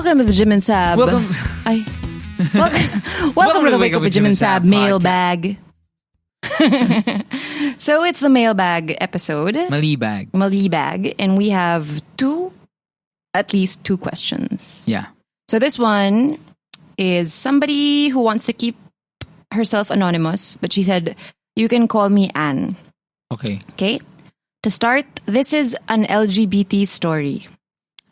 Welcome to the Jim and Saab. Welcome Welcome to the Wake Up with Jim and Saab mailbag. So it's the mailbag episode. Malibag. And we have at least two questions. Yeah. So this one is somebody who wants to keep herself anonymous, but she said, you can call me Anne. Okay. To start, this is an LGBT story.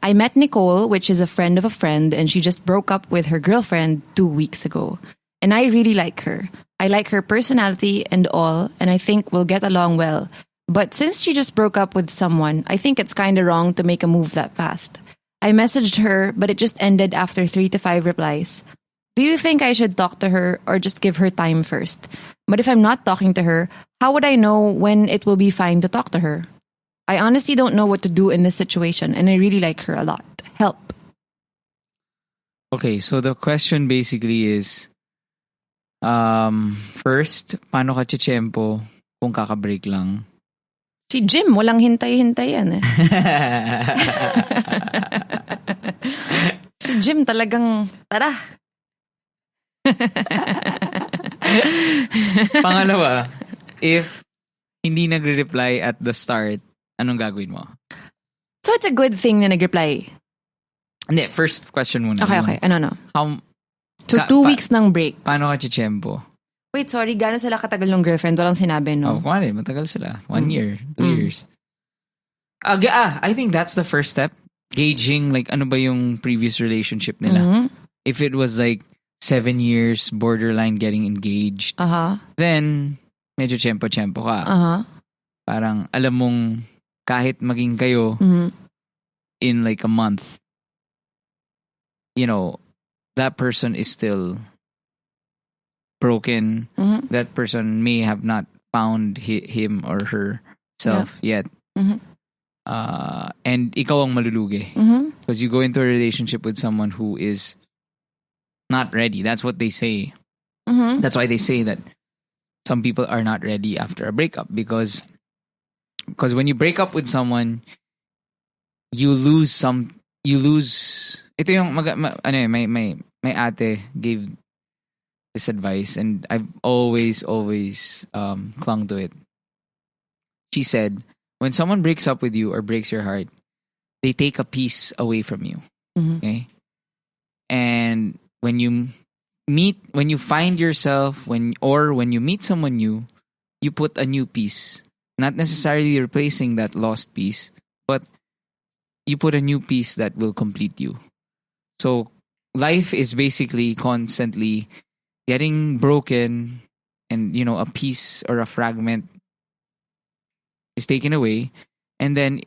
I met Nicole, which is a friend of a friend, and she just broke up with her girlfriend 2 weeks ago. And I really like her. I like her personality and all, and I think we'll get along well. But since she just broke up with someone, I think it's kind of wrong to make a move that fast. I messaged her, but it just ended after 3 to 5 replies. Do you think I should talk to her or just give her time first? But if I'm not talking to her, how would I know when it will be fine to talk to her? I honestly don't know what to do in this situation, and I really like her a lot. Help. Okay, so the question basically is, first, paano ka chichempo kung kakabreak lang? Si Jim, walang hintay-hintay yan eh. Si Jim talagang, tara. Pangalawa, if hindi nagre-reply at the start, anong gagawin mo? So it's a good thing na nag-reply. Hindi, first question muna. Okay. Ano? So 2 weeks ng break. Paano ka chichempo? Wait, sorry, gano'n sila katagal ng girlfriend? Walang sinabi, no? Oh, kumari, matagal sila. 1 year, 2 years. I think that's the first step. Gauging, like, ano ba yung previous relationship nila. Mm-hmm. If it was like 7 years, borderline getting engaged, then medyo tiyempo-tiyempo ka. Parang alam mong kahit maging kayo in like a month, you know, that person is still broken. That person may have not found him or herself yet. And ikaw ang malulugi. Because you go into a relationship with someone who is not ready. That's what they say. That's why they say that some people are not ready after a breakup. Because when you break up with someone, you lose. Ito yung my ate gave this advice, and I've always clung to it. She said, when someone breaks up with you or breaks your heart, they take a piece away from you. Okay, and when you find yourself, when you meet someone new, you put a new piece. Not necessarily replacing that lost piece, but you put a new piece that will complete you. So life is basically constantly getting broken, and you know, a piece or a fragment is taken away, and then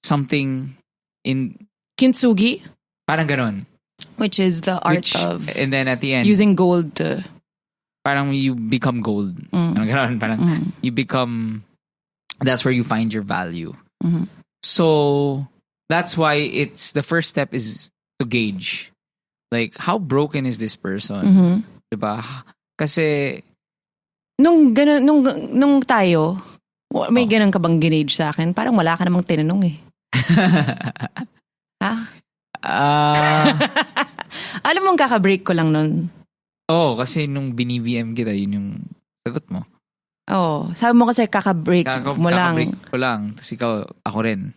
something in Kintsugi, parang ganon, which is the art of, and then at the end using gold to, parang you become gold. Parang ganon, parang you become, that's where you find your value. So that's why it's the first step is to gauge, like, how broken is this person? Diba? Kasi nung tayo, may ganun ka bang ginage sa akin? Parang wala ka namang tinanong eh. Ha? Alam mong kakabreak ko lang nun. Kasi nung binibm kita, yun yung sagot mo. Sabi mo kasi kakabreak mo lang. Kakabreak ko lang. Tapos ikaw, ako rin.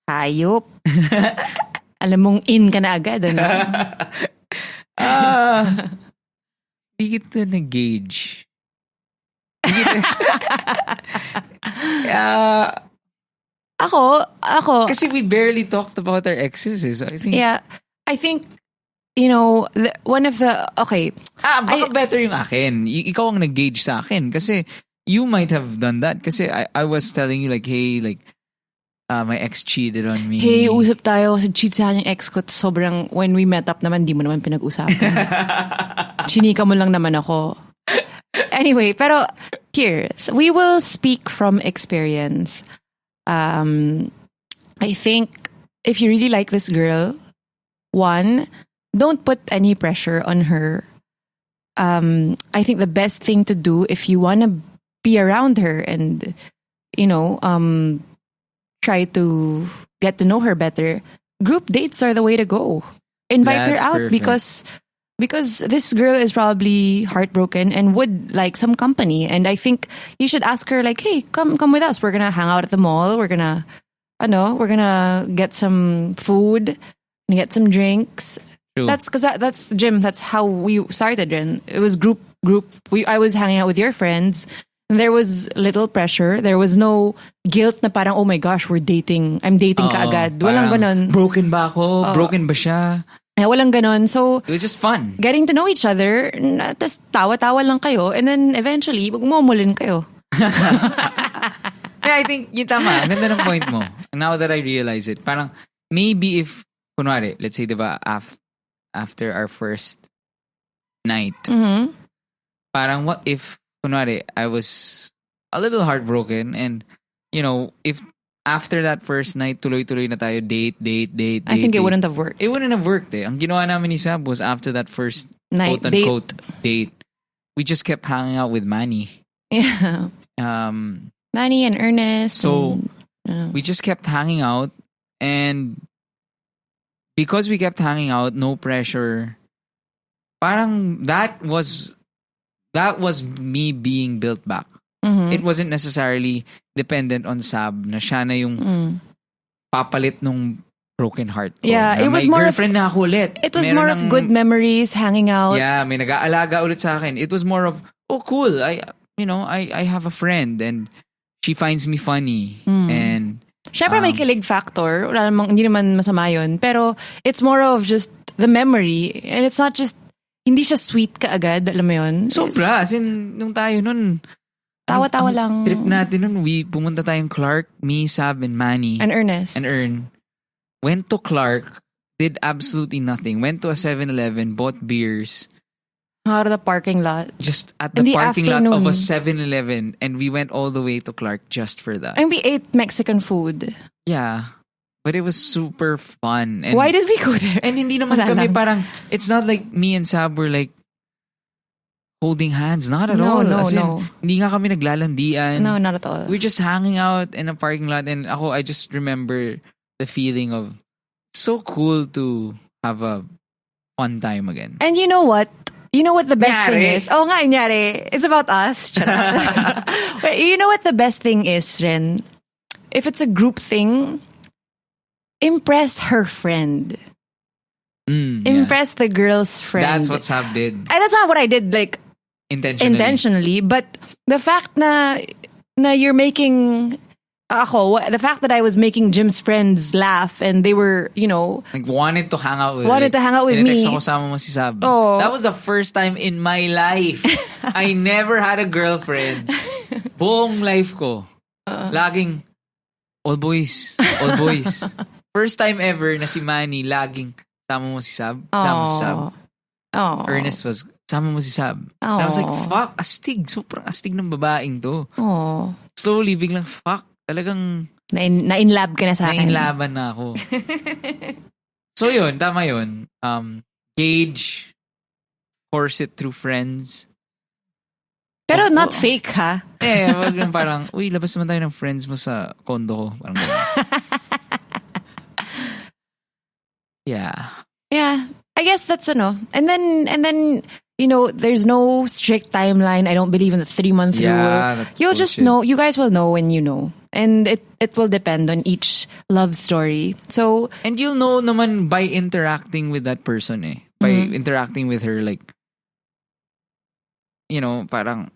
Hayop. Alam mong in ka na agad, ano? Hindi kita nag-gauge. Ako. Kasi we barely talked about our exes. So I think... Yeah. I think, you know, one of the... Okay. Baka better yung akin. Ikaw ang nag-gauge sa akin. Kasi you might have done that. Kasi I was telling you like, hey, like, my ex cheated on me. Hey, usap tayo. Cheat sa akin yung ex ko. Sobrang, when we met up naman, di mo naman pinag-usapan. Chinika mo lang naman ako. Anyway, pero here, we will speak from experience. I think if you really like this girl, one, don't put any pressure on her. I think the best thing to do if you want to be around her and, you know, try to get to know her better, group dates are the way to go. Invite her out because this girl is probably heartbroken and would like some company. And I think you should ask her like, hey, come with us. We're gonna hang out at the mall. We're gonna get some food, get some drinks. True. That's because that's Jim. That's how we started. And it was group. I was hanging out with your friends. And there was little pressure. There was no guilt na parang, oh my gosh, we're dating. I'm dating ka agad. Walang ganon. Broken ba ako? Broken ba siya? Walang ganon. So, it was just fun. Getting to know each other. Tapos tawa-tawa lang kayo. And then eventually, magmumulin kayo. Yeah, I think yung tama. Ganda ng point mo. Now that I realize it, parang maybe if, kunwari, let's say, diba, after our first night, parang what if, kunwari, I was a little heartbroken and, if after that first night, tuloy-tuloy na tayo, date. I think it wouldn't have worked. It wouldn't have worked eh. Ang ginawa namin ni Saab was after that first night, quote-unquote date, we just kept hanging out with Manny. Yeah. Manny and Ernest. So, we just kept hanging out and because we kept hanging out, no pressure, parang that was me being built back. Mm-hmm. It wasn't necessarily dependent on Saab na siya na yung papalit nung broken heart ko. Yeah, na it was may more girlfriend na ako ulit. It was more of good memories, hanging out. Yeah, may nag-aalaga ulit sa akin. It was more of, oh cool, I have a friend and she finds me funny. And syempre may kilig factor. Hindi naman masama yun. Pero it's more of just the memory. And it's not just hindi siya sweet kaagad, alam mo yun? Sobra. As in, nung tayo nun, tawa-tawa lang. Trip natin nun, pumunta tayong Clark, me, Saab, and Manny. And Ernest. And Ern. Went to Clark, did absolutely nothing. Went to a 7-Eleven, bought beers. Out of the parking lot. Just at the parking lot of a 7-Eleven. And we went all the way to Clark just for that. And we ate Mexican food. Yeah. But it was super fun. And, why did we go there? And hindi naman kami parang, it's not like me and Saab were like holding hands. Not at all. No. Hindi nga kami naglalandian. No, not at all. We're just hanging out in a parking lot. And I just remember the feeling of so cool to have a fun time again. And you know what? You know what the best thing is? Oh nga, nyari. It's about us. But you know what the best thing is, Ren? If it's a group thing, impress her friend. Impress the girl's friend. That's what Saab did. And that's not what I did, like, intentionally. But the fact na you're making... the fact that I was making Jim's friends laugh and they were, like wanted to hang out with me. Ako sama mo si Saab. Oh. That was the first time in my life. I never had a girlfriend. Buong life ko. Laging all boys. First time ever na si Manny laging sama mo si Saab. Sama mo si Saab. Oh. Ernest was sama mo si Saab. And I was like, fuck, astig. Sobrang astig ng babaeng to. Oh. Slowly, biglang, fuck. Talagang na-inlab ka na sa akin. Na-inlaban na ako. So yun, tama yun. Gauge, course it through friends. Pero not fake, ha? Wag lang parang, uy, labas naman tayo ng friends mo sa condo ko. Parang Yeah. Yeah. I guess that's And then there's no strict timeline. I don't believe in the 3-month rule. You'll just know. You guys will know when you know. And it will depend on each love story. So, and you'll know naman by interacting with that person eh. By interacting with her, like, parang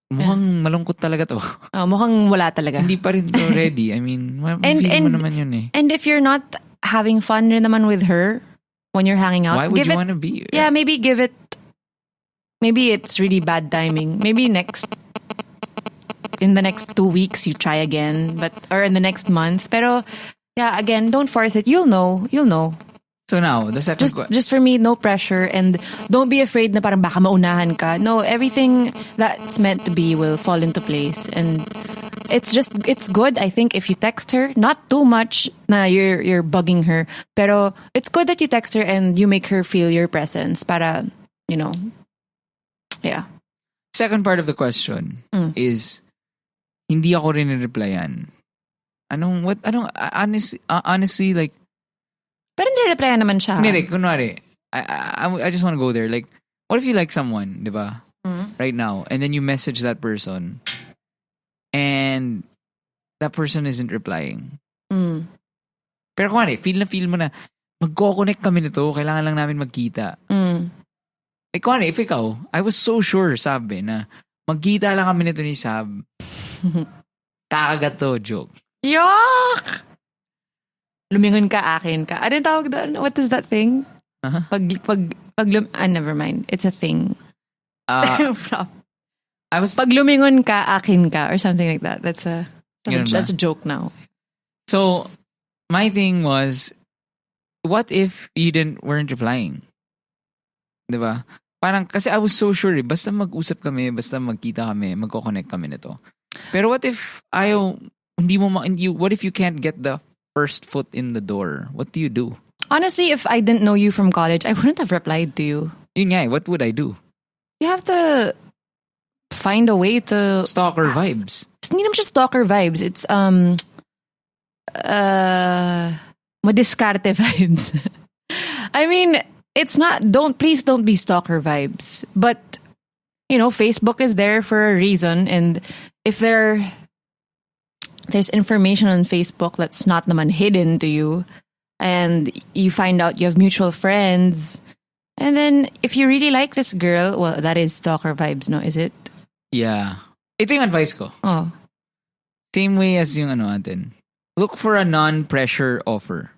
mukhang malungkot talaga to. Mukhang wala talaga. Hindi pa rin to ready. I mean, feel mo naman yun eh. And if you're not having fun rin naman with her when you're hanging out, why would you want to be? Yeah, maybe give it. Maybe it's really bad timing. Maybe in the next 2 weeks you try again, or in the next month. Pero yeah, again, don't force it. You'll know. So now, the second question. Just for me, no pressure, and don't be afraid na parang baka maunahan ka. No, everything that's meant to be will fall into place, and it's good, I think, if you text her, not too much na you're bugging her, pero it's good that you text her and you make her feel your presence para, yeah. Second part of the question is, hindi ako rin replyan. honestly, like, pero nire-replyan naman siya. Hindi, kunwari, I just want to go there. Like, what if you like someone, di ba? Right now, and then you message that person, and that person isn't replying. Pero kunwari, feel mo na, magko-connect kami nito, kailangan lang namin magkita. Like, kunwari, if ikaw, I was so sure, sabi, na magkita lang kami nito ni Saab. Kakagat to, joke. Yuck! Lumingon ka, akin ka. Ano yung tawag doon? What is that thing? Never mind. It's a thing. I was pag lumingon ka, akin ka, or something like that. That's a joke now. So, my thing was, what if you weren't replying? Diba? Parang, kasi I was so sure, basta mag-usap kami, basta magkita kami, magko-connect kami nito. Pero what if what if you can't get the first foot in the door? What do you do? Honestly, if I didn't know you from college, I wouldn't have replied to you. Yun nga, what would I do? You have to find a way to... Stalker vibes. Hindi naman siya stalker vibes. It's, madiskarte vibes. I mean, it's not, please don't be stalker vibes. But, Facebook is there for a reason. And if there's information on Facebook that's not naman hidden to you, and you find out you have mutual friends, and then if you really like this girl, well, that is stalker vibes, no? Is it? Yeah. Ito yung advice ko. Oh. Same way as yung atin. Look for a non-pressure offer.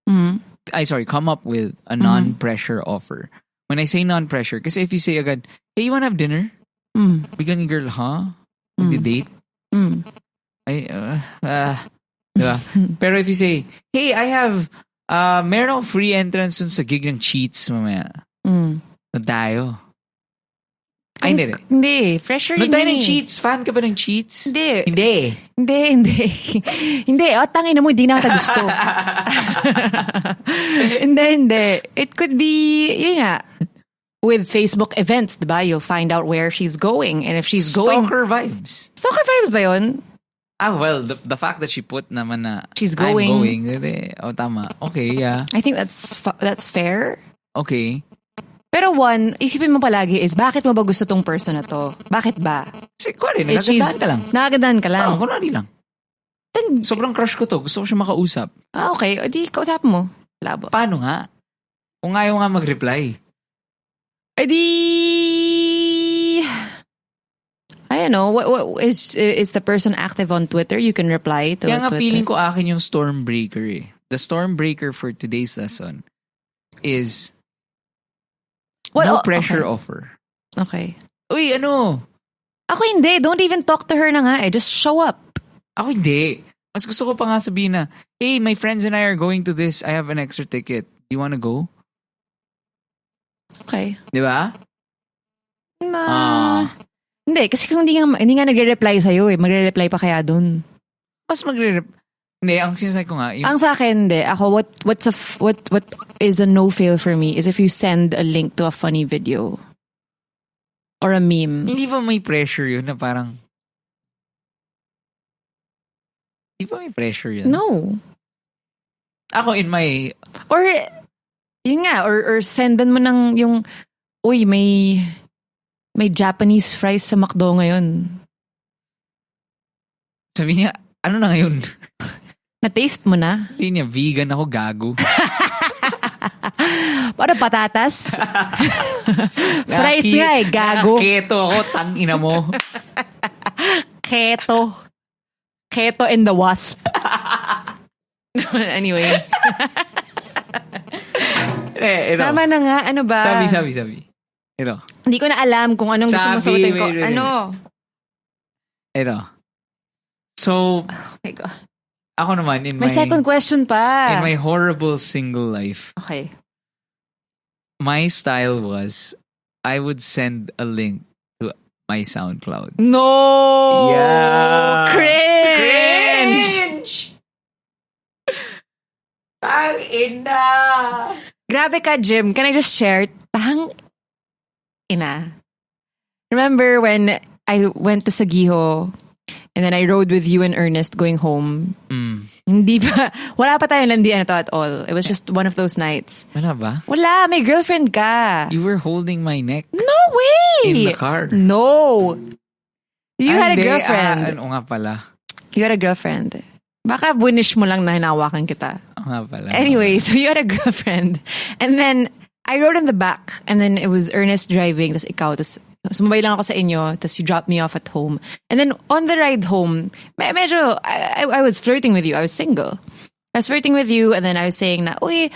Come up with a non-pressure offer. When I say non-pressure, kasi if you say agad, hey, you wanna have dinner? Biglang yung girl, huh? Mag-date? Diba? Pero if you say, hey, I have meron akong free entrance dun sa gig ng Cheats mamaya. Doon tayo. Ay, hindi. Hindi. Fresher yun. Doon tayo ng Cheats. Fan ka ba ng Cheats? Hindi. Hindi. O, tangin na mo, hindi na kita gusto. Hindi. It could be, yun nga, with Facebook events, diba? You'll find out where she's going. And if she's going... Stalker vibes. Stalker vibes ba yun? Well, the fact that she put naman na she's going. I'm going. Tama. Okay, yeah. I think that's fair. Okay. Pero one, isipin mo palagi is, bakit mo ba gusto tong person na to? Bakit ba? Kasi nagagandaan ka lang. Nagagandaan ka lang. Kunwari lang. Then, sobrang crush ko to. Gusto ko siya makausap. Okay. O di, kausap mo. Labo. Paano nga? Kung ayaw nga mag-reply. Eh di... I don't know. What is the person active on Twitter? You can reply to Kaya nga Twitter. Feeling ko akin yung Stormbreaker eh. The Stormbreaker for today's lesson is no pressure offer. Okay. Uy, ano? Ako hindi. Don't even talk to her na nga eh. Just show up. Ako hindi. Mas gusto ko pa nga sabihin na, hey, my friends and I are going to this. I have an extra ticket. Do you wanna go? Okay. Di ba? Hindi, kasi kung hindi nga nagre-reply sa'yo eh. Magre-reply pa kaya dun. Mas Hindi, ang sinasabi ko nga... Ang sa akin, hindi. Ako, what is a no-fail for me is if you send a link to a funny video. Or a meme. Hindi ba may pressure yun na parang... Hindi ba may pressure yun? No. Ako in my... Or, yun nga, or sendan mo ng yung, uy, may Japanese fries sa McDo ngayon. Sabi niya, ano na ngayon? Na-taste mo na? Sabi niya, vegan ako, gago. Para patatas? Fries nga eh, gago. Keto ako, tangina mo. Keto and the wasp. Anyway. Ito. Tama na nga, ano ba? Sabi. Ito. Hindi ko na alam kung anong gusto mo sagutin ko. Wait. Ano? Ito. So, oh my God. Ako naman, May second question pa. In my horrible single life. Okay. My style was, I would send a link to my SoundCloud. No! Yeah! Cringe! Tang ina! Grabe ka, Jim. Can I just share? Tang ina. Remember when I went to Sagiho And then I rode with you and Ernest going home. Hindi pa, wala pa tayong landian to at all. It was just one of those nights. Wala ba? Wala, may girlfriend ka. You were holding my neck. No way! In the car. No. You had a girlfriend. Ano nga pala? You had a girlfriend. Baka bunish mo lang na hinawakan kita. Nga pala. Anyway, so you had a girlfriend. And then, I rode in the back. And then, it was Ernest driving. Tapos ikaw. Tapos, sumabay lang ako sa inyo. Tapos, you dropped me off at home. And then, on the ride home, medyo, I was flirting with you. I was single. I was flirting with you. And then, I was saying na, uy,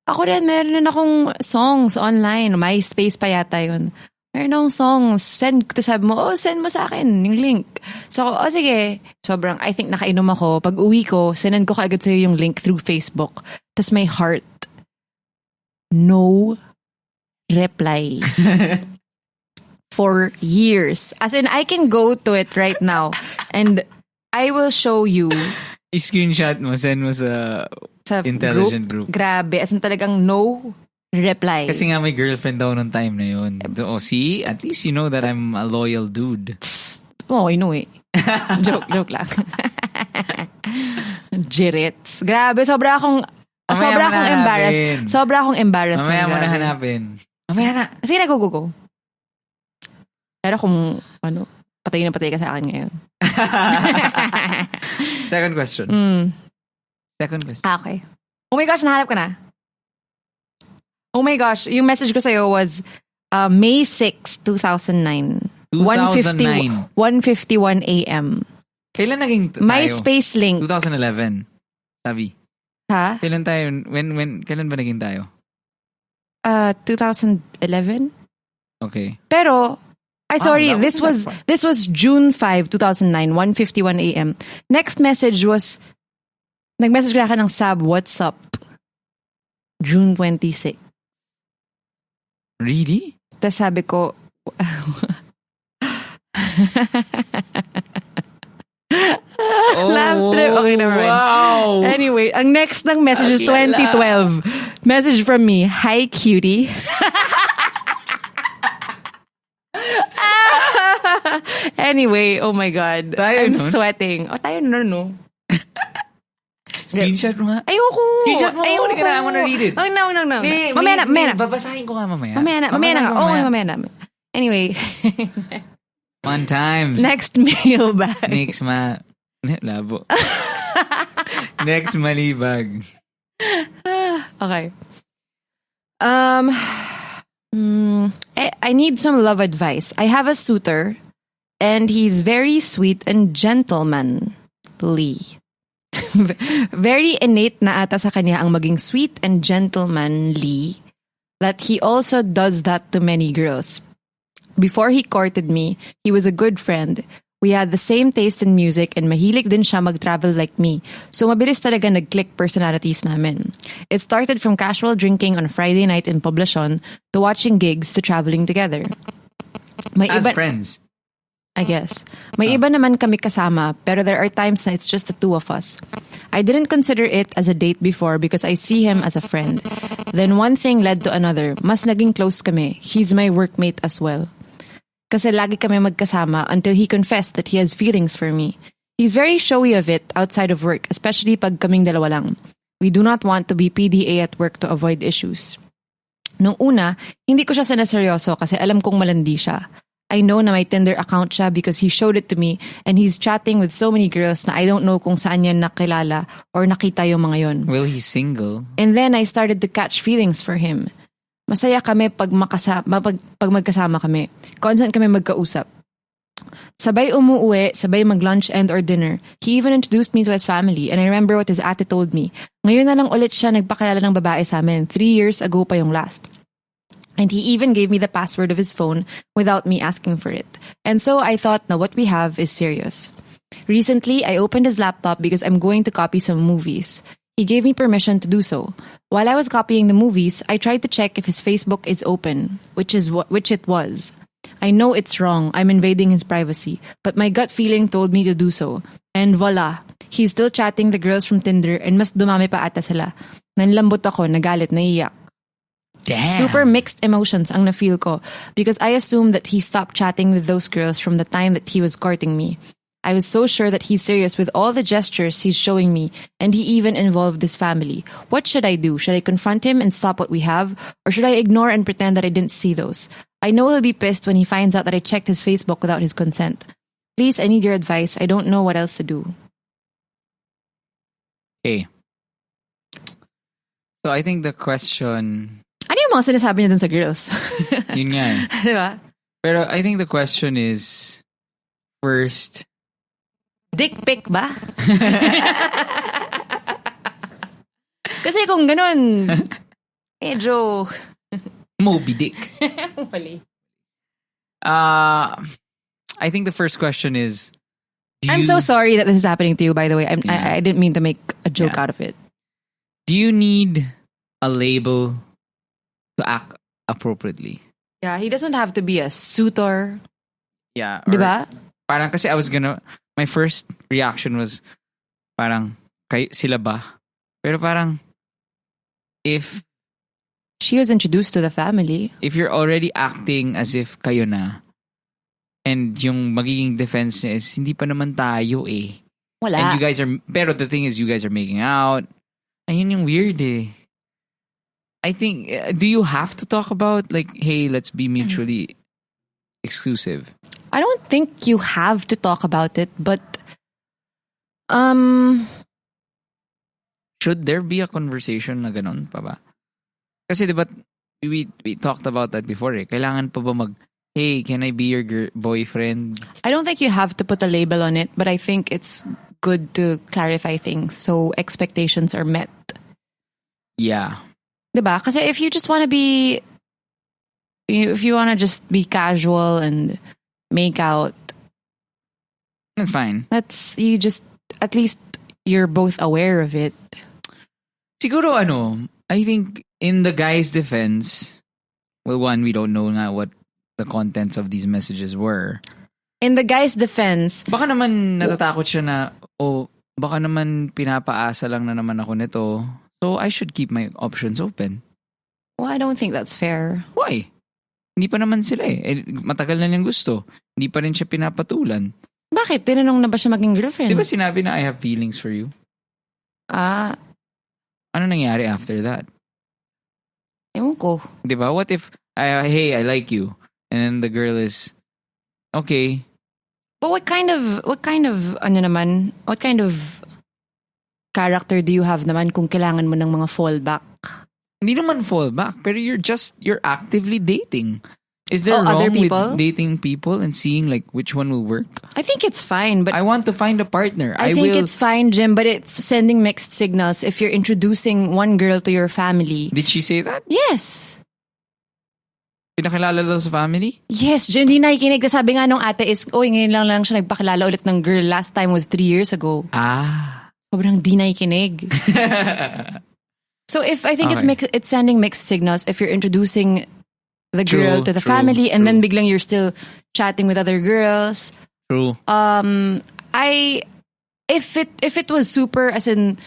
ako rin, meron rin akong songs online. MySpace pa yata yun. Meron akong songs. Sabi mo, send mo sa akin yung link. So, sige. Sobrang, I think nakainom ako. Pag uwi ko, sinend ko kaagad sa'yo yung link through Facebook. Tas may heart. No reply. For years. As in, I can go to it right now. And I will show you. I-screenshot mo, send mo sa intelligent group. Grabe. As in talagang no reply. Kasi nga may girlfriend daw nung time na yun. So, see? At least you know that I'm a loyal dude. Oh, you know it. Joke lang. Jirits. Grabe, sobra akong embarrassed. Sobra akong embarrassed. Mamaya mo na hanapin. Mamaya na. Sige na, go. Pero kung, patay na patay ka sa akin ngayon. Second question. Second question. Okay. Oh my gosh, nahanap ka na. Oh my gosh, yung message ko sa'yo was May 6, 2009. 2009. 1:51 a.m. Kailan naging tayo? MySpace link. 2011. Sabi. Ha? Kailan tayo? Kailan ba naging tayo? 2011. Okay. Pero, this was June 5, 2009, 1:51 a.m. Next message was, nag-message ka ng Saab, what's up? June 26. Really? Tapos sabi ko, laugh trip. Okay, never mind. Wow. Anyway, ang next ng message is 2012. Message from me, hi cutie. Anyway, oh my God. I'm sweating. Tayo no. Screenshot mo nga. Ayoko. Screenshot mo. Ayoko. I wanna read it. No. Mamaya na. Babasahin ko nga mamaya. Mamaya na. Mamaya na. Anyway. Fun times. Next mailbag. Labo. Next malibag. Okay. I need some love advice. I have a suitor and he's very sweet and gentlemanly. Very innate na ata sa kanya ang maging sweet and gentlemanly that he also does that to many girls. Before he courted me, he was a good friend. We had the same taste in music and mahilig din siya mag-travel like me. So mabilis talaga nag-click personalities namin. It started from casual drinking on a Friday night in Poblacion to watching gigs to traveling together. Friends? I guess. May iba naman kami kasama, pero there are times na it's just the two of us. I didn't consider it as a date before because I see him as a friend. Then one thing led to another. Mas naging close kami. He's my workmate as well. Kasi lagi kami magkasama until he confessed that he has feelings for me. He's very showy of it outside of work, especially pag kaming dalawa lang. We do not want to be PDA at work to avoid issues. Nung una, hindi ko siya sinaseryoso kasi alam kong malandi siya. I know na may Tinder account siya because he showed it to me and he's chatting with so many girls na I don't know kung saan niya nakilala or nakita yung mga yon. Well, he's single. And then I started to catch feelings for him. Masaya kami pag magkasama kami. Constant kami magkausap. Sabay umuwi, sabay mag-lunch and or dinner. He even introduced me to his family and I remember what his ate told me. Ngayon na lang ulit siya nagpakilala ng babae sa amin. 3 years ago pa yung last. And he even gave me the password of his phone without me asking for it. And so I thought na what we have is serious. Recently, I opened his laptop because I'm going to copy some movies. He gave me permission to do so. While I was copying the movies, I tried to check if his Facebook is open, which it was. I know it's wrong, I'm invading his privacy, but my gut feeling told me to do so. And voila, he's still chatting the girls from Tinder and mas dumami pa ata sila. Nanlambot ako, nagalit, naiyak. Damn. Super mixed emotions ang na-feel ko because I assumed that he stopped chatting with those girls from the time that he was courting me. I was so sure that he's serious with all the gestures he's showing me, and he even involved his family. What should I do? Should I confront him and stop what we have? Or should I ignore and pretend that I didn't see those? I know he'll be pissed when he finds out that I checked his Facebook without his consent. Please, I need your advice. I don't know what else to do. Okay. So I think the question... Ano yung mga sinasabi niya dun sa girls? Yun nga eh. Diba? Pero I think the question is, first... Dick pic ba? Kasi kung ganun, medyo... Moby Dick. Mali. I think the first question is... I'm so sorry that this is happening to you, by the way. I didn't mean to make a joke out of it. Do you need a label to act appropriately? Yeah, he doesn't have to be a suitor. Yeah. Diba? Parang kasi my first reaction was parang, sila ba? Pero parang, if she was introduced to the family, if you're already acting as if kayo na, and yung magiging defense niya is, hindi pa naman tayo eh. Wala. And you guys are, pero the thing is, you guys are making out. Ayun yung weird eh. I think, do you have to talk about like, hey, let's be mutually exclusive? I don't think you have to talk about it, but should there be a conversation na ganun pa ba? Kasi diba, we talked about that before eh. Kailangan pa ba hey, can I be your boyfriend? I don't think you have to put a label on it, but I think it's good to clarify things so expectations are met. Yeah. Diba? Kasi if you just want to be, if you want to just be casual and make out, that's fine. That's, you just, at least you're both aware of it. Siguro I think in the guy's defense, well, one, we don't know nga what the contents of these messages were. In the guy's defense, baka naman natatakot siya na, baka naman pinapaasa lang na naman ako nito, so I should keep my options open. Well, I don't think that's fair. Why? Hindi pa naman sila eh. Matagal na niyang gusto. Hindi pa rin siya pinapatulan. Bakit? Tinanong na ba siya maging girlfriend? Di ba sinabi na I have feelings for you? Ano nangyari after that? Ewan ko. Di ba? What if, hey, I like you. And then the girl is, okay. But what kind of character do you have naman kung kailangan mo ng mga fallback? Hindi naman fallback, pero you're actively dating. Is there wrong other people? with dating people and seeing like which one will work? I think it's fine, but I want to find a partner. I think it's fine, Jim, but it's sending mixed signals if you're introducing one girl to your family. Did she say that? Yes. Pinakilala daw sa family? Yes, Jim, di nakikinig. Sabi nga nung ate is, ngayon lang siya nagpakilala ulit ng girl. Last time was 3 years ago. Sobrang di nakikinig. So I think it's sending mixed signals if you're introducing the girl to the family and then biglang you're still chatting with other girls. True. If it was super as in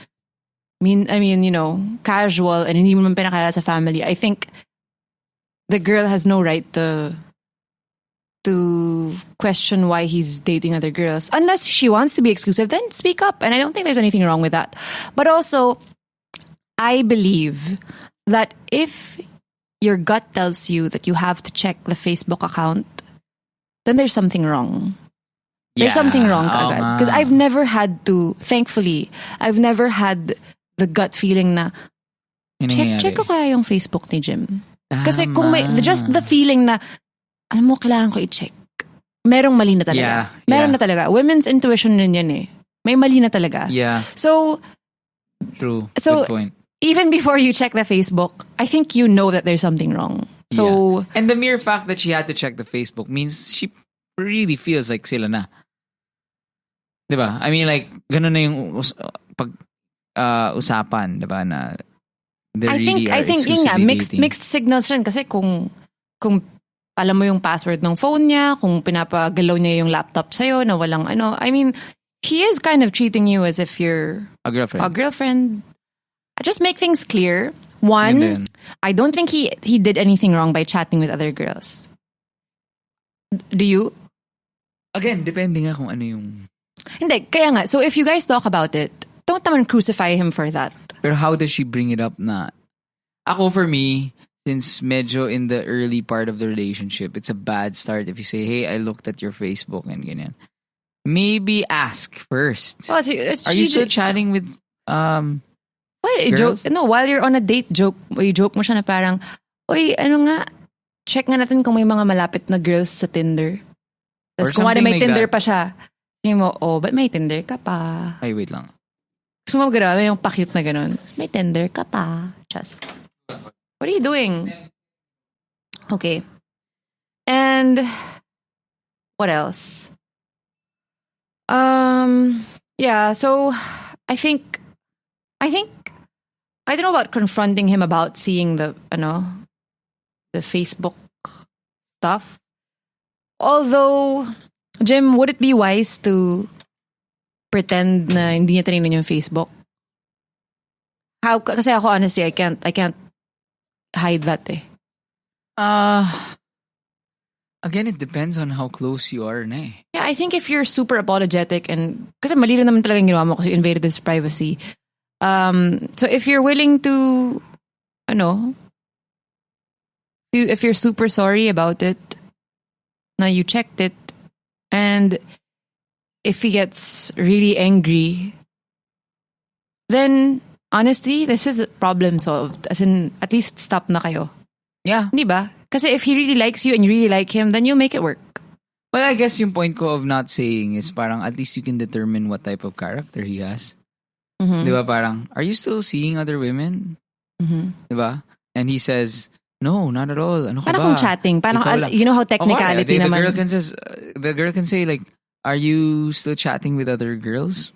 casual and hindi mo man pinakilala sa family, I think the girl has no right to question why he's dating other girls. Unless she wants to be exclusive, then speak up. And I don't think there's anything wrong with that. But also, I believe that if your gut tells you that you have to check the Facebook account, then there's something wrong. There's something wrong kaagad. Because thankfully, I've never had the gut feeling na, check ko kaya yung Facebook ni Jim. Kasi kung just the feeling na, alam mo, kailangan ko i-check. Merong mali na talaga. Meron na talaga. Women's intuition rin yan eh. May mali na talaga. Yeah. So, true. So, good point. Even before you check the Facebook, I think you know that there's something wrong. So, and the mere fact that she had to check the Facebook means she really feels like sila na. Diba? I mean, like, ganun na yung usapan, diba, na I think yun nga, mixed signals rin kasi kung alam mo yung password ng phone niya, kung pinapagalaw niya yung laptop sa'yo na walang I mean, he is kind of treating you as if you're a girlfriend. Just make things clear. One, I don't think he did anything wrong by chatting with other girls. Do you? Again, depende nga kung ano yung Hindi, kaya nga. So if you guys talk about it, don't naman crucify him for that. Pero how does she bring it up na? Ako, for me, since medyo in the early part of the relationship, it's a bad start if you say, hey, I looked at your Facebook and ganyan. Maybe ask first. Oh, so, are you still chatting with girls? While you're on a date, joke mo siya na parang, oy, ano nga, check nga natin kung may mga malapit na girls sa Tinder. Tapos kung may like Tinder pa siya, sabi mo, but may Tinder ka pa. Ay, wait lang. Gusto mo grabe yung pa-cute na ganun. May Tinder ka pa. Just, what are you doing? Okay. And what else? Yeah, so I think I don't know about confronting him about seeing the Facebook stuff. Although, Jim, would it be wise to pretend na hindi niya tinignan yung Facebook? Kasi ako honestly, I can't hide that eh. Again, it depends on how close you are na eh. Yeah, I think if you're super apologetic and kasi mali rin naman talaga yung ginawa mo kasi you invaded his privacy. So if you're willing to, if you're super sorry about it, na you checked it, and if he gets really angry, then honestly, this is a problem solved. As in, at least stop na kayo. Yeah. Di ba? Kasi if he really likes you and you really like him, then you make it work. Well, I guess yung point ko of not saying is parang at least you can determine what type of character he has. Mm-hmm. Di ba parang, are you still seeing other women? Mm-hmm. Di ba? And he says, no, not at all. Ano ka parang ba? kung chatting. Parang, you know how technicality naman. The girl can say like, are you still chatting with other girls?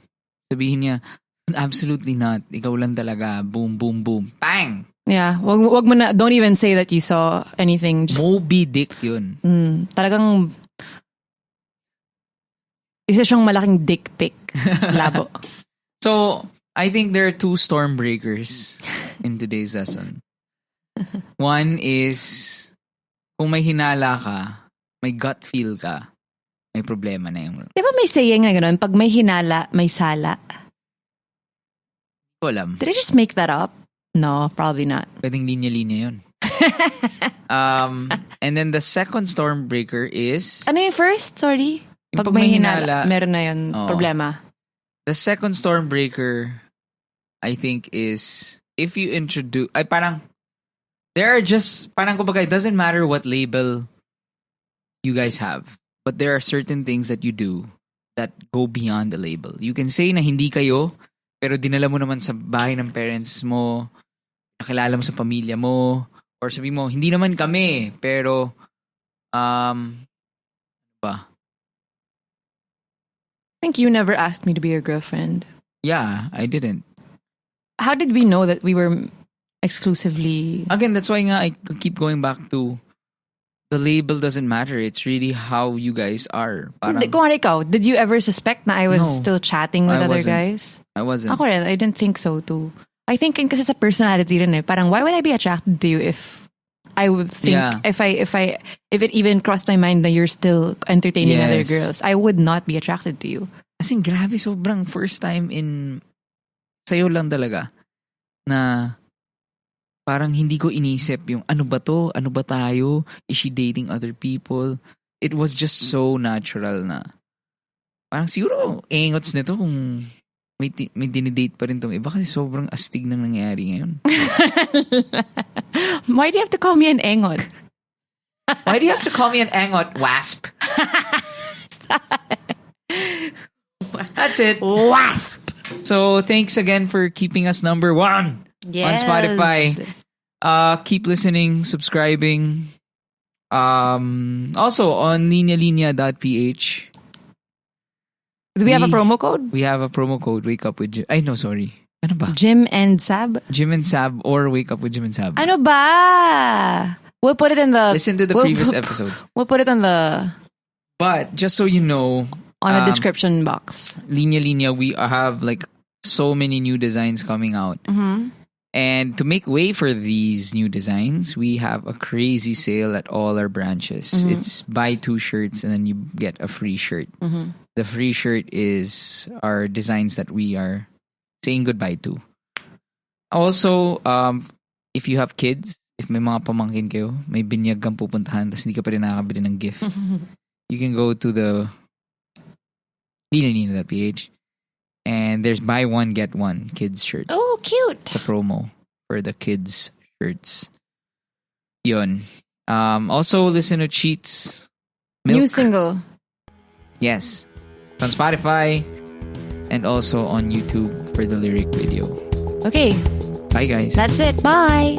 Sabihin niya, absolutely not. Ikaw lang talaga. Boom, boom, boom. Bang! Yeah. Wag mo na, don't even say that you saw anything. Just, Moby Dick yun. Talagang isa siyang malaking dick pic. Labo. So, I think there are two storm breakers in today's lesson. One is, kung may hinala ka, may gut feel ka, may problema na yung... Di ba may saying na gano'n? Pag may hinala, may sala. Ko alam. Did I just make that up? No, probably not. Pwedeng linya-linya yun. And then the second storm breaker is... Ano yung first? Sorry? Pag may hinala, meron na yun problema. The second storm breaker, I think, is if you introduce... Ay, parang... There are just... Parang kumbaga, it doesn't matter what label you guys have. But there are certain things that you do that go beyond the label. You can say na hindi kayo, pero dinala mo naman sa bahay ng parents mo, nakilala mo sa pamilya mo, or sabi mo, hindi naman kami, pero, ba? I think you never asked me to be your girlfriend. Yeah, I didn't. How did we know that we were exclusively... Again, that's why nga I keep going back to the label doesn't matter. It's really how you guys are. Parang, kung ano ikaw, did you ever suspect na I was still chatting with other guys? I wasn't. Ako rin, I didn't think so too. I think rin kasi sa personality rin eh. Parang why would I be attracted to you if I would think if it even crossed my mind that you're still entertaining other girls, I would not be attracted to you. As in, grabe, sobrang first time in sayo lang talaga na parang hindi ko inisip yung ano ba to? Ano ba tayo? Is she dating other people? It was just so natural na parang siguro engots nito kung may dinidate pa rin tong iba kasi sobrang astig nang nangyayari ngayon. Why do you have to call me an engot? Why do you have to call me an engot, wasp? That's it. Wasp! So, thanks again for keeping us number 1 on Spotify. Keep listening, subscribing. Also, on linyalinya.ph. Do we have a promo code? We have a promo code, Wake Up with Jim. Ay, no, sorry. Ano ba? Jim and Saab? Jim and Saab or Wake Up with Jim and Saab. Ano ba? We'll put it in the... Listen to the previous episodes. We'll put it on the... But, just so you know... On the description box. Linya Linya, we have like so many new designs coming out. Mm-hmm. And to make way for these new designs, we have a crazy sale at all our branches. It's buy 2 shirts and then you get a free shirt. The free shirt is our designs that we are saying goodbye to. Also, if you have kids, if may mga pamangkin kayo, may binyag kang pupuntahan tapos hindi ka pa rin nakakabili ng gift, you can go to the ninanina.ph and there's buy one, get one kids shirt. Oh, cute. It's a promo for the kids shirts. Yun. Also, listen to Cheats. Milk. New single. Yes. On Spotify and also on YouTube for the lyric video. Okay. Bye, guys. That's it. Bye.